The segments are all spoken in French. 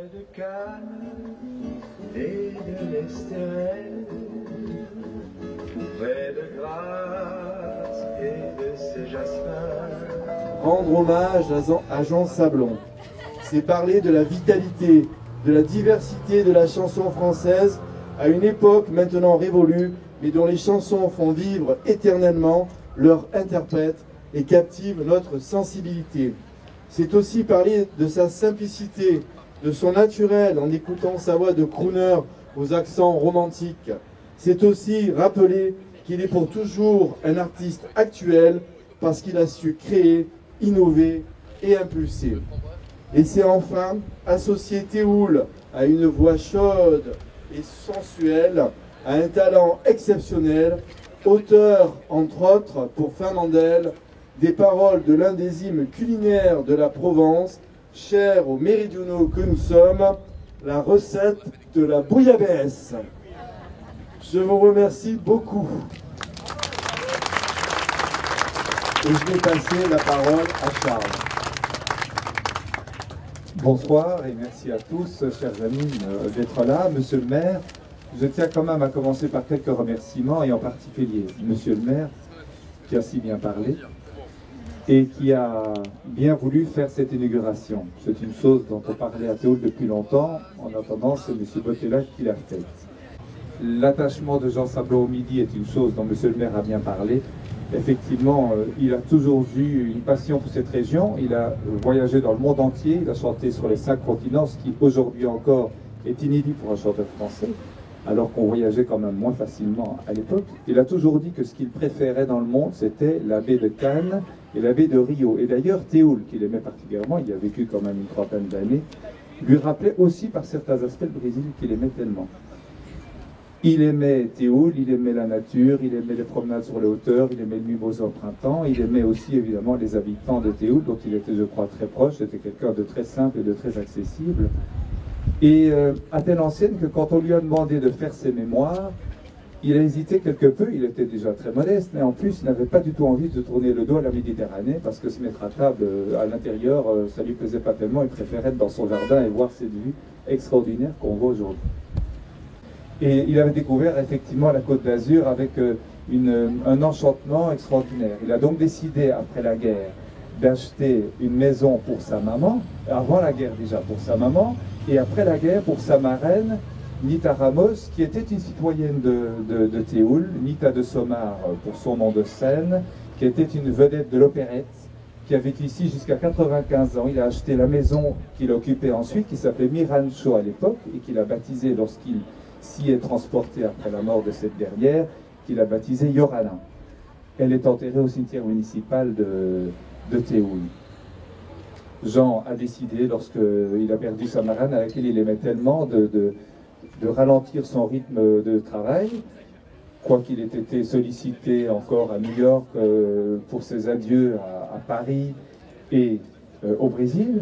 de Cannes et de l'Estérel, près de Grasse et de ses jasmins. Rendre hommage à Jean Sablon, c'est parler de la vitalité, de la diversité de la chanson française à une époque maintenant révolue, mais dont les chansons font vivre éternellement leurs interprètes et captivent notre sensibilité. C'est aussi parler de sa simplicité, de son naturel en écoutant sa voix de crooner aux accents romantiques. C'est aussi rappeler qu'il est pour toujours un artiste actuel parce qu'il a su créer, innover et impulser. Et c'est enfin associer Théoul à une voix chaude et sensuelle, à un talent exceptionnel, auteur entre autres pour Fernandel des paroles de l'un des hymnes culinaires de la Provence, cher aux méridionaux que nous sommes, la recette de la bouillabaisse. Je vous remercie beaucoup. Et je vais passer la parole à Charles. Bonsoir et merci à tous, chers amis, d'être là. Monsieur le maire, je tiens quand même à commencer par quelques remerciements, et en particulier Monsieur le maire, qui a si bien parlé et qui a bien voulu faire cette inauguration. C'est une chose dont on parlait à Théoul depuis longtemps. En attendant, c'est M. Bottella qui l'a fait. L'attachement de Jean Sablon au Midi est une chose dont Monsieur le maire a bien parlé. Effectivement, il a toujours eu une passion pour cette région. Il a voyagé dans le monde entier. Il a chanté sur les 5 continents, ce qui aujourd'hui encore est inédit pour un chanteur français, alors qu'on voyageait quand même moins facilement à l'époque. Il a toujours dit que ce qu'il préférait dans le monde, c'était la baie de Cannes et la baie de Rio. Et d'ailleurs, Théoul, qu'il aimait particulièrement, il y a vécu quand même une 30aine d'années, lui rappelait aussi par certains aspects le Brésil qu'il aimait tellement. Il aimait Théoul, il aimait la nature, il aimait les promenades sur les hauteurs, il aimait le mimosa au printemps, il aimait aussi évidemment les habitants de Théoul, dont il était, je crois, très proche. C'était quelqu'un de très simple et de très accessible. Et à telle enseigne que quand on lui a demandé de faire ses mémoires, il a hésité quelque peu. Il était déjà très modeste, mais en plus il n'avait pas du tout envie de tourner le dos à la Méditerranée, parce que se mettre à table à l'intérieur, ça lui plaisait pas tellement. Il préférait être dans son jardin et voir cette vue extraordinaire qu'on voit aujourd'hui. Et il avait découvert effectivement la Côte d'Azur avec un enchantement extraordinaire. Il a donc décidé, après la guerre, d'acheter une maison pour sa maman, avant la guerre déjà pour sa maman, et après la guerre pour sa marraine, Nita Ramos, qui était une citoyenne de Théoul, Nita de Somar pour son nom de scène, qui était une vedette de l'opérette, qui a vécu ici jusqu'à 95 ans. Il a acheté la maison qu'il occupait ensuite, qui s'appelait Mirancho à l'époque, et qu'il a baptisée lorsqu'il s'y est transporté après la mort de cette dernière, qu'il a baptisée Yorana. Elle est enterrée au cimetière municipal de Théoul. Jean a décidé, lorsqu'il a perdu sa marraine, à laquelle il aimait tellement, de ralentir son rythme de travail, quoiqu'il ait été sollicité encore à New York pour ses adieux à Paris et au Brésil.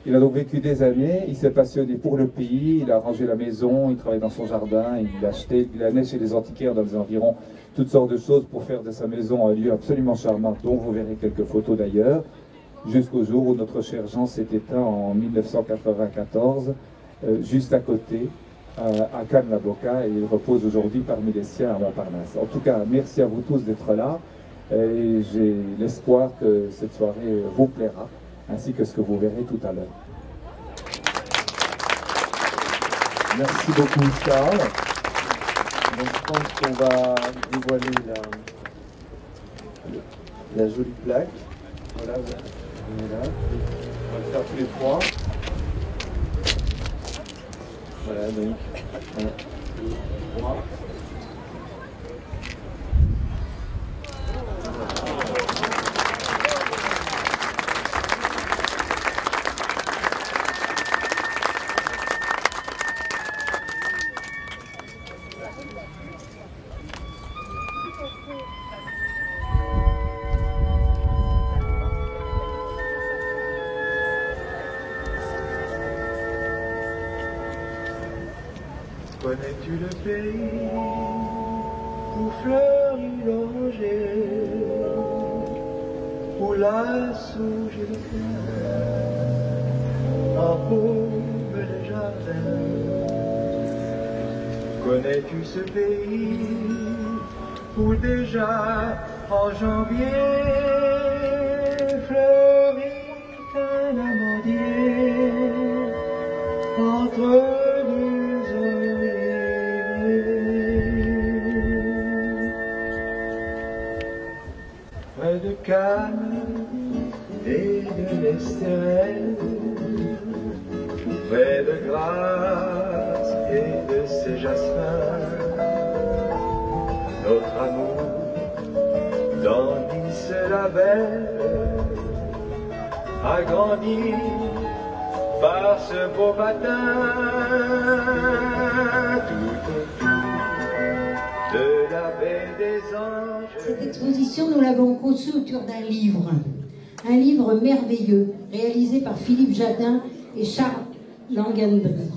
Il a donc vécu des années, il s'est passionné pour le pays, il a rangé la maison, il travaillait dans son jardin, il allait chez les antiquaires dans les environs, toutes sortes de choses pour faire de sa maison un lieu absolument charmant, dont vous verrez quelques photos d'ailleurs, jusqu'au jour où notre cher Jean s'est éteint en 1994, juste à côté, à Cannes-la-Boca, et il repose aujourd'hui parmi les siens à Montparnasse. En tout cas, merci à vous tous d'être là, et j'ai l'espoir que cette soirée vous plaira, ainsi que ce que vous verrez tout à l'heure. Merci beaucoup Charles. Donc je pense qu'on va dévoiler la jolie plaque. Voilà, on est là. On va le faire tous les trois. Voilà, donc 1, 2, 3. Connais-tu le pays où fleurit l'oranger, où la souche et le fleur embaument déjà Connais-tu ce pays où déjà en janvier fleurit un amandier entre deux oliviers? Près de Cannes et de l'Estérel, près de Grasse et de ses jasmins, notre amour dans Nice la belle a grandi par ce beau matin tout autour de la baie des Anges. Cette exposition, nous l'avons conçue autour d'un livre merveilleux, réalisé par Philippe Jadin et Charles Langenbry.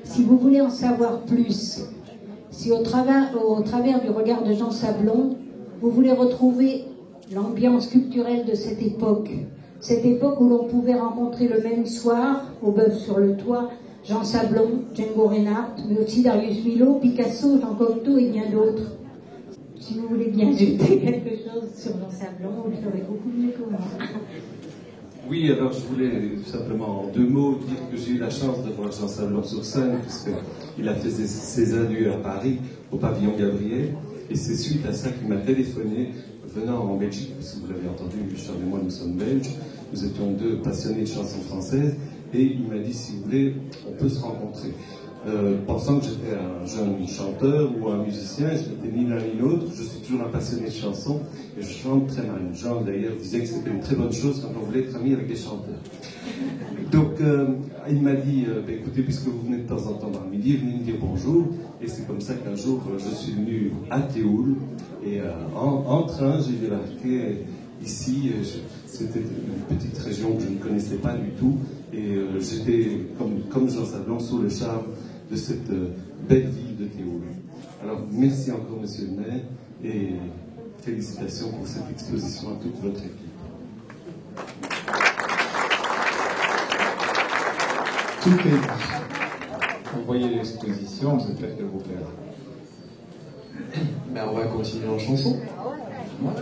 Si vous voulez en savoir plus, si au travers du regard de Jean Sablon, vous voulez retrouver l'ambiance culturelle de cette époque où l'on pouvait rencontrer le même soir, au Bœuf sur le Toit, Jean Sablon, Django Reinhardt, mais aussi Darius Milhaud, Picasso, Jean Cocteau et bien d'autres. Si vous voulez bien ajouter quelque chose sur Jean Sablon, vous le ferez beaucoup mieux que moi. Oui, alors je voulais simplement en 2 mots dire que j'ai eu la chance de voir Jean Sablon sur scène, puisqu'il a fait ses adieux à Paris, au pavillon Gabriel, et c'est suite à ça qu'il m'a téléphoné, venant en Belgique, parce que vous l'avez entendu, Charles et moi nous sommes belges, nous étions 2 passionnés de chansons françaises, et il m'a dit, si vous voulez, on peut se rencontrer. Pensant que j'étais un jeune chanteur ou un musicien, je n'étais ni l'un ni l'autre, je suis toujours un passionné de chansons et je chante très mal. Jean d'ailleurs disait que c'était une très bonne chose quand on voulait être ami avec des chanteurs. Donc il m'a dit, écoutez, puisque vous venez de temps en temps dans le midi, venez me dire bonjour. Et c'est comme ça qu'un jour je suis venu à Théoul et en train j'ai débarqué ici. C'était une petite région que je ne connaissais pas du tout et j'étais comme Jean Sablon sous le charme de cette belle ville de Théoul. Alors, merci encore, monsieur le maire, et félicitations pour cette exposition à toute votre équipe. Tout est dit. Vous voyez l'exposition, j'espère qu'elle vous plaira. Ben, on va continuer en chanson. Voilà.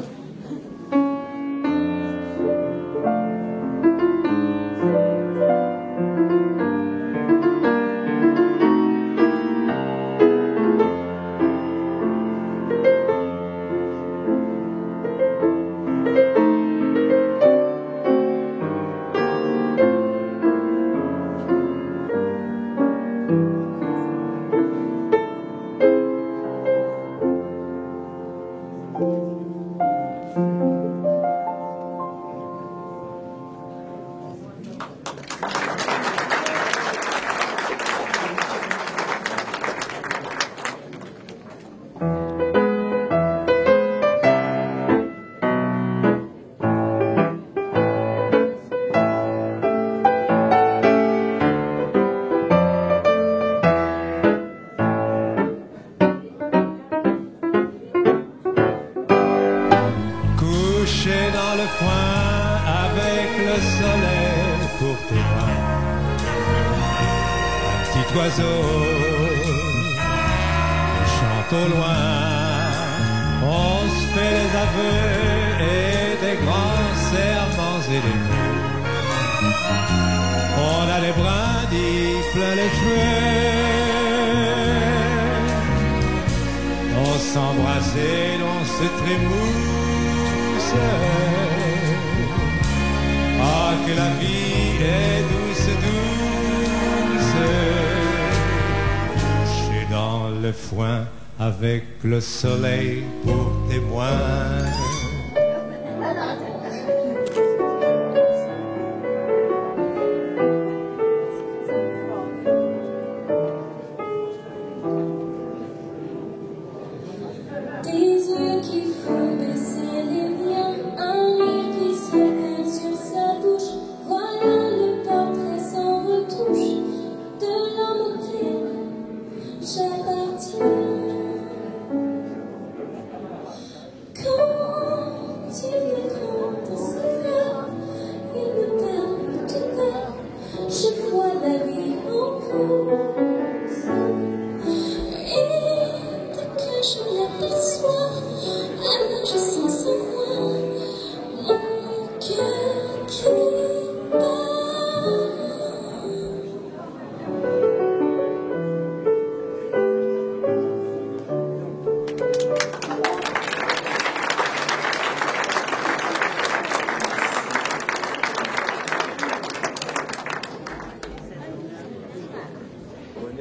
Le soleil pour témoin. Come on.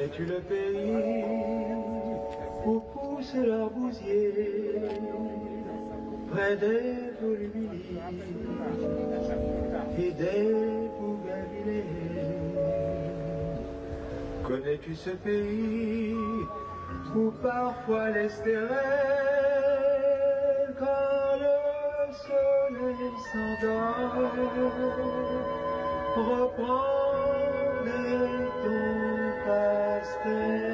Connais-tu le pays où poussent l'arbousier près des volubilis et des bougainvillés? Connais-tu ce pays où parfois l'estérel, quand le soleil s'endort, reprend les tons pastels